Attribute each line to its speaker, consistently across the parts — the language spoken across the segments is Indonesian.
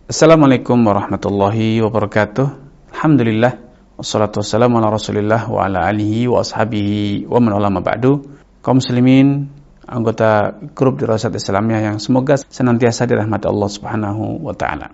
Speaker 1: Assalamualaikum warahmatullahi wabarakatuh. Alhamdulillah, wassalatu wassalamu ala rasulillah wa ala alihi wa ashabihi wa man wala ma ba'du. Kaum muslimin, anggota grup Dirasat Islamiyah yang semoga senantiasa dirahmati Allah Subhanahu wa taala.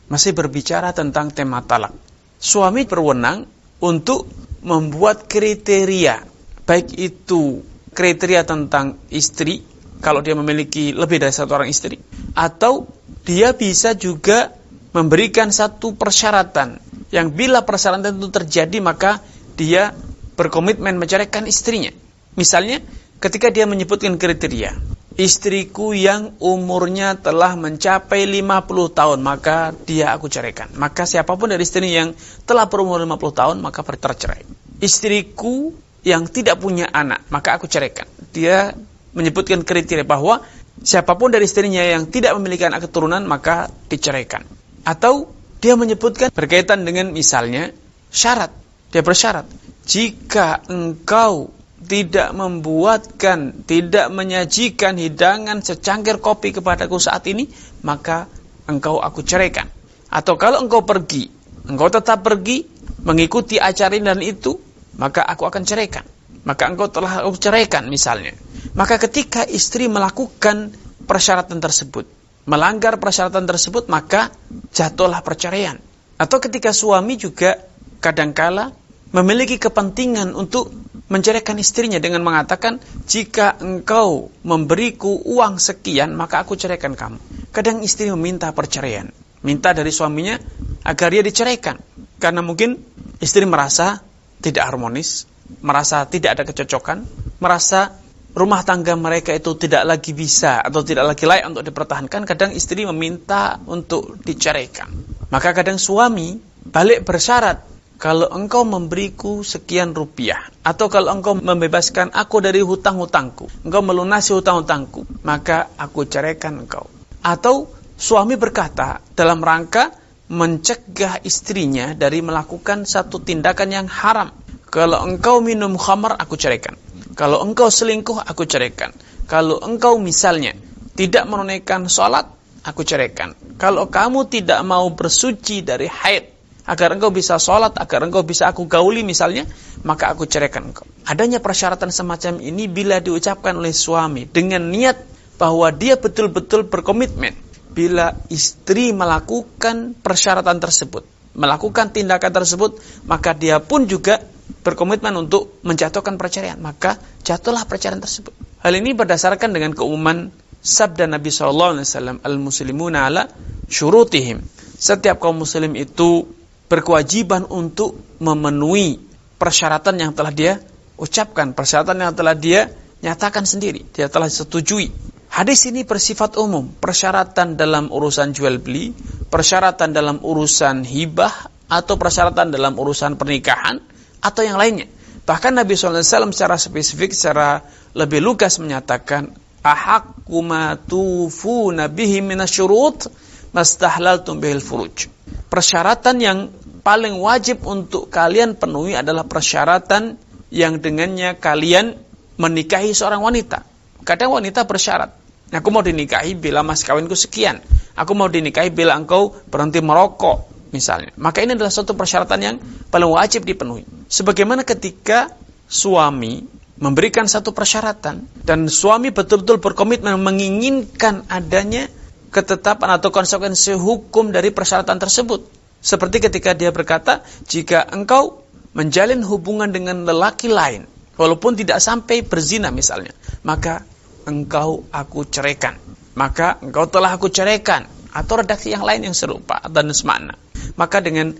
Speaker 1: Masih berbicara tentang tema talak. Suami berwenang untuk membuat kriteria, baik itu kriteria tentang istri kalau dia memiliki lebih dari satu orang istri, atau dia bisa juga memberikan satu persyaratan yang bila persyaratan itu terjadi maka dia berkomitmen menceraikan istrinya. Misalnya ketika dia menyebutkan kriteria, istriku yang umurnya telah mencapai 50 tahun maka dia aku ceraikan. Maka siapapun dari istri yang telah berumur 50 tahun maka tercerai. Istriku yang tidak punya anak maka aku ceraikan. Dia menyebutkan kriteria bahwa siapapun dari istrinya yang tidak memiliki anak keturunan maka diceraikan. Atau dia menyebutkan berkaitan dengan misalnya syarat. Dia bersyarat, jika engkau tidak membuatkan, tidak menyajikan hidangan secangkir kopi kepadaku saat ini, maka engkau aku ceraikan. Atau kalau engkau pergi, engkau tetap pergi mengikuti acara ini dan itu, maka aku akan ceraikan. Maka engkau telah aku ceraikan misalnya. Maka ketika istri melakukan persyaratan tersebut, melanggar persyaratan tersebut, maka jatuhlah perceraian. Atau ketika suami juga kadangkala memiliki kepentingan untuk menceraikan istrinya dengan mengatakan, jika engkau memberiku uang sekian, maka aku ceraikan kamu. Kadang istri meminta perceraian, minta dari suaminya agar dia diceraikan. Karena mungkin istri merasa tidak harmonis, merasa tidak ada kecocokan, merasa rumah tangga mereka itu tidak lagi bisa atau tidak lagi layak untuk dipertahankan. Kadang istri meminta untuk diceraikan. Maka kadang suami balik bersyarat, kalau engkau memberiku sekian rupiah, atau kalau engkau membebaskan aku dari hutang-hutangku, engkau melunasi hutang-hutangku, maka aku ceraikan engkau. Atau suami berkata dalam rangka mencegah istrinya dari melakukan satu tindakan yang haram, kalau engkau minum khamar, aku ceraikan. Kalau engkau selingkuh, aku ceraikan. Kalau engkau misalnya tidak menunaikan sholat, aku ceraikan. Kalau kamu tidak mau bersuci dari haid, agar engkau bisa sholat, agar engkau bisa aku gauli misalnya, maka aku ceraikan engkau. Adanya persyaratan semacam ini bila diucapkan oleh suami dengan niat bahwa dia betul-betul berkomitmen. Bila istri melakukan persyaratan tersebut, melakukan tindakan tersebut, maka dia pun juga berkomitmen untuk menjatuhkan perceraian, maka jatuhlah perceraian tersebut. Hal ini berdasarkan dengan keumuman sabda Nabi SAW, al-muslimuna ala syurutihim. Setiap kaum muslim itu berkewajiban untuk memenuhi persyaratan yang telah dia ucapkan, persyaratan yang telah dia nyatakan sendiri, dia telah setujui. Hadis ini bersifat umum, persyaratan dalam urusan jual beli, persyaratan dalam urusan hibah, atau persyaratan dalam urusan pernikahan, atau yang lainnya. Bahkan Nabi SAW secara spesifik, secara lebih lugas menyatakan, ahaqqu ma tufuna bihi minasyurut mastahlaltum bihil furuj. Persyaratan yang paling wajib untuk kalian penuhi adalah persyaratan yang dengannya kalian menikahi seorang wanita. Kadang wanita bersyarat, aku mau dinikahi bila mas kawinku sekian, aku mau dinikahi bila engkau berhenti merokok misalnya. Maka ini adalah suatu persyaratan yang paling wajib dipenuhi. Sebagaimana ketika suami memberikan satu persyaratan dan suami betul-betul berkomitmen menginginkan adanya ketetapan atau konsekuensi hukum dari persyaratan tersebut. Seperti ketika dia berkata, jika engkau menjalin hubungan dengan lelaki lain, walaupun tidak sampai berzina misalnya, maka engkau aku ceraikan. Maka engkau telah aku ceraikan. Atau redaksi yang lain yang serupa dan semakna. Maka dengan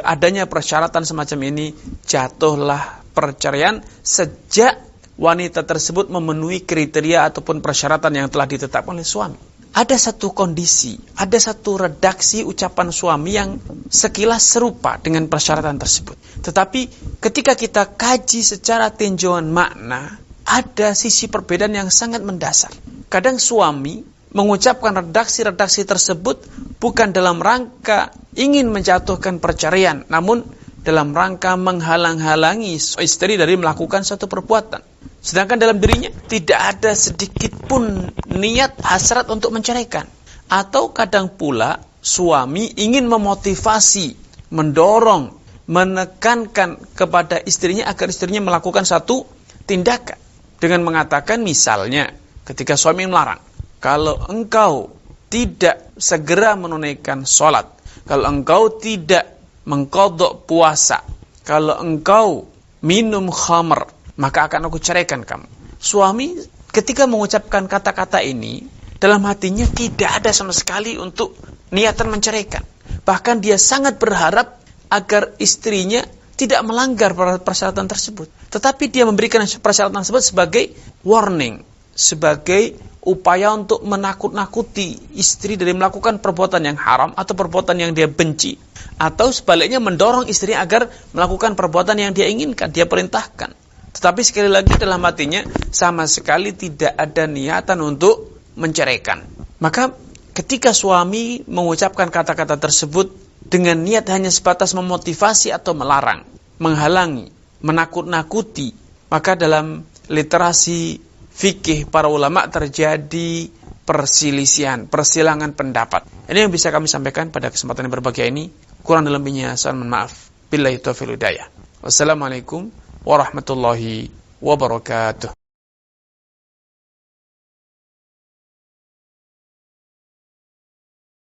Speaker 1: adanya persyaratan semacam ini, jatuhlah perceraian sejak wanita tersebut memenuhi kriteria ataupun persyaratan yang telah ditetapkan oleh suami. Ada satu kondisi, ada satu redaksi ucapan suami yang sekilas serupa dengan persyaratan tersebut. Tetapi ketika kita kaji secara tinjauan makna, ada sisi perbedaan yang sangat mendasar. Kadang suami mengucapkan redaksi-redaksi tersebut bukan dalam rangka ingin menjatuhkan perceraian, namun dalam rangka menghalang-halangi istri dari melakukan suatu perbuatan. Sedangkan dalam dirinya tidak ada sedikit pun niat hasrat untuk menceraikan. Atau kadang pula suami ingin memotivasi, mendorong, menekankan kepada istrinya agar istrinya melakukan satu tindakan dengan mengatakan, misalnya ketika suami melarang, kalau engkau tidak segera menunaikan sholat, kalau engkau tidak mengqadha puasa, kalau engkau minum khamr, maka akan aku ceraikan kamu. Suami ketika mengucapkan kata-kata ini, dalam hatinya tidak ada sama sekali untuk niatan menceraikan. Bahkan dia sangat berharap agar istrinya tidak melanggar persyaratan tersebut. Tetapi dia memberikan persyaratan tersebut sebagai warning, sebagai upaya untuk menakut-nakuti istri dari melakukan perbuatan yang haram atau perbuatan yang dia benci, atau sebaliknya mendorong istri agar melakukan perbuatan yang dia inginkan, dia perintahkan. Tetapi sekali lagi dalam hatinya sama sekali tidak ada niatan untuk menceraikan. Maka ketika suami mengucapkan kata-kata tersebut dengan niat hanya sebatas memotivasi atau melarang, menghalangi, menakut-nakuti, maka dalam literasi fikih para ulama terjadi perselisihan, persilangan pendapat. Ini yang bisa kami sampaikan pada kesempatan yang berbahagia ini. Kurang dan lebihnya saya mohon maaf. Billahi taufiq wal hidayah. Wassalamualaikum warahmatullahi wabarakatuh.